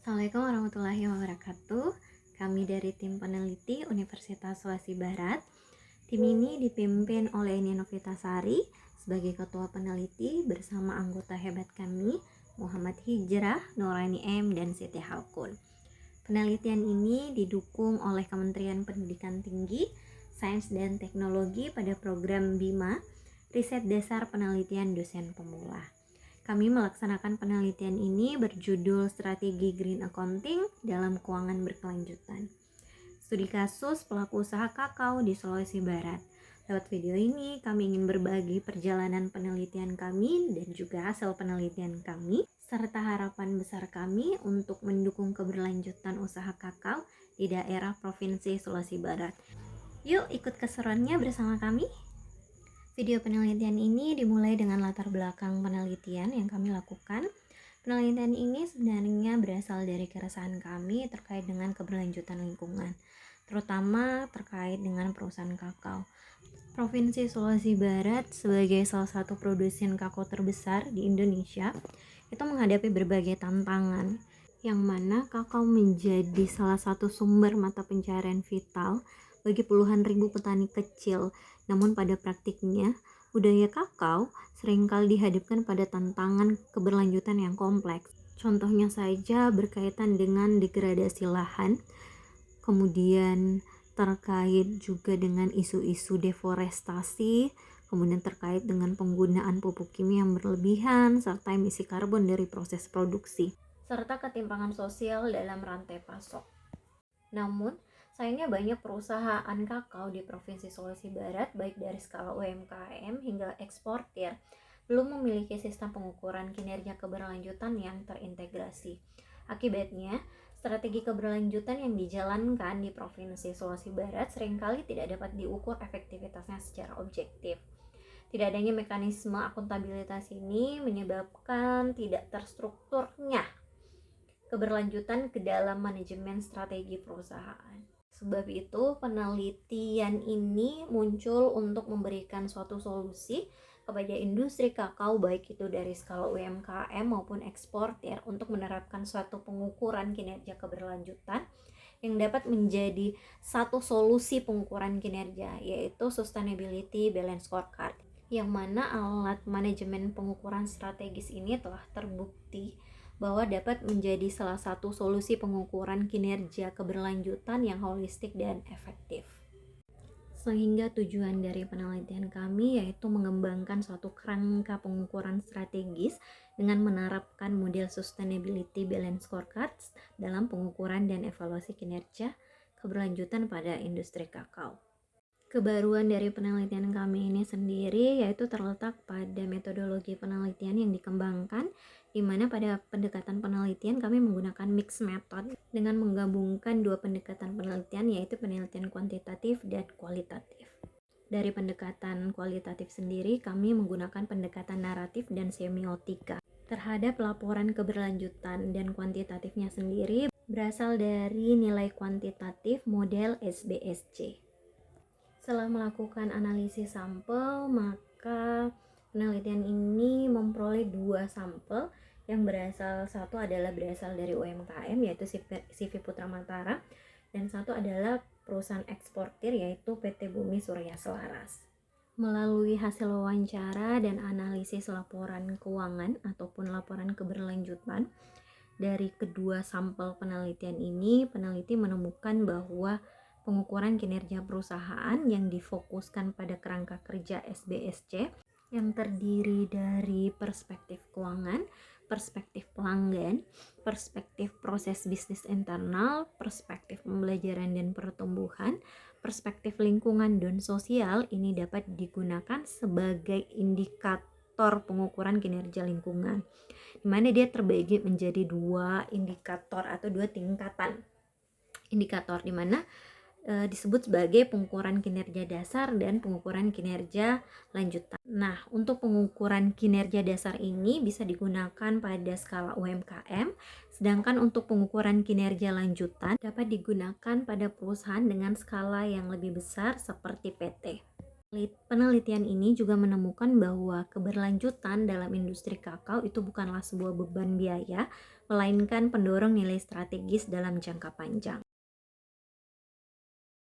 Assalamualaikum warahmatullahi wabarakatuh. Kami dari tim peneliti Universitas Sulawesi Barat. Tim ini dipimpin oleh Nino Vitasari sebagai ketua peneliti bersama anggota hebat kami, Muhammad Hijrah, Nurani M, dan Siti Halkun. Penelitian ini didukung oleh Kementerian Pendidikan Tinggi, Sains dan Teknologi pada program BIMA, Riset Dasar Penelitian Dosen Pemula. Kami melaksanakan penelitian ini berjudul Strategi Green Accounting dalam Keuangan Berkelanjutan. Studi kasus pelaku usaha kakao di Sulawesi Barat. Lewat video ini, kami ingin berbagi perjalanan penelitian kami dan juga hasil penelitian kami, serta harapan besar kami untuk mendukung keberlanjutan usaha kakao di daerah Provinsi Sulawesi Barat. Yuk ikut keseruannya bersama kami. Video penelitian ini dimulai dengan latar belakang penelitian yang kami lakukan. Penelitian ini sebenarnya berasal dari keresahan kami terkait dengan keberlanjutan lingkungan, terutama terkait dengan perusahaan kakao. Provinsi Sulawesi Barat sebagai salah satu produsen kakao terbesar di Indonesia itu menghadapi berbagai tantangan, yang mana kakao menjadi salah satu sumber mata pencaharian vital bagi puluhan ribu petani kecil. Namun pada praktiknya, budaya kakao seringkali dihadapkan pada tantangan keberlanjutan yang kompleks. Contohnya saja berkaitan dengan degradasi lahan, kemudian terkait juga dengan isu-isu deforestasi, kemudian terkait dengan penggunaan pupuk kimia yang berlebihan, serta emisi karbon dari proses produksi, serta ketimpangan sosial dalam rantai pasok. Namun, sayangnya banyak perusahaan kakao di Provinsi Sulawesi Barat, baik dari skala UMKM hingga eksportir, belum memiliki sistem pengukuran kinerja keberlanjutan yang terintegrasi. Akibatnya, strategi keberlanjutan yang dijalankan di Provinsi Sulawesi Barat seringkali tidak dapat diukur efektivitasnya secara objektif. Tidak adanya mekanisme akuntabilitas ini menyebabkan tidak terstrukturnya keberlanjutan ke dalam manajemen strategi perusahaan. Sebab itu, penelitian ini muncul untuk memberikan suatu solusi kepada industri kakao, baik itu dari skala UMKM maupun eksportir, untuk menerapkan suatu pengukuran kinerja keberlanjutan yang dapat menjadi satu solusi pengukuran kinerja, yaitu Sustainability Balance Scorecard, yang mana alat manajemen pengukuran strategis ini telah terbukti bahwa dapat menjadi salah satu solusi pengukuran kinerja keberlanjutan yang holistik dan efektif. Sehingga tujuan dari penelitian kami yaitu mengembangkan suatu kerangka pengukuran strategis dengan menerapkan model Sustainability Balance Scorecards dalam pengukuran dan evaluasi kinerja keberlanjutan pada industri kakao. Kebaruan dari penelitian kami ini sendiri yaitu terletak pada metodologi penelitian yang dikembangkan, di mana pada pendekatan penelitian kami menggunakan mixed method dengan menggabungkan dua pendekatan penelitian, yaitu penelitian kuantitatif dan kualitatif. Dari pendekatan kualitatif sendiri, kami menggunakan pendekatan naratif dan semiotika terhadap laporan keberlanjutan, dan kuantitatifnya sendiri berasal dari nilai kuantitatif model SBSC. Setelah melakukan analisis sampel, maka penelitian ini memperoleh dua sampel yang satu adalah berasal dari UMKM yaitu CV Putra Matara, dan satu adalah perusahaan eksportir yaitu PT Bumi Surya Selaras. Melalui hasil wawancara dan analisis laporan keuangan ataupun laporan keberlanjutan dari kedua sampel penelitian ini, peneliti menemukan bahwa pengukuran kinerja perusahaan yang difokuskan pada kerangka kerja SBSC yang terdiri dari perspektif keuangan, perspektif pelanggan, perspektif proses bisnis internal, perspektif pembelajaran dan pertumbuhan, perspektif lingkungan dan sosial, ini dapat digunakan sebagai indikator pengukuran kinerja lingkungan, di mana dia terbagi menjadi dua indikator atau dua tingkatan indikator, di mana disebut sebagai pengukuran kinerja dasar dan pengukuran kinerja lanjutan. Nah, untuk pengukuran kinerja dasar ini bisa digunakan pada skala UMKM, sedangkan untuk pengukuran kinerja lanjutan dapat digunakan pada perusahaan dengan skala yang lebih besar seperti PT. Penelitian ini juga menemukan bahwa keberlanjutan dalam industri kakao itu bukanlah sebuah beban biaya, melainkan pendorong nilai strategis dalam jangka panjang.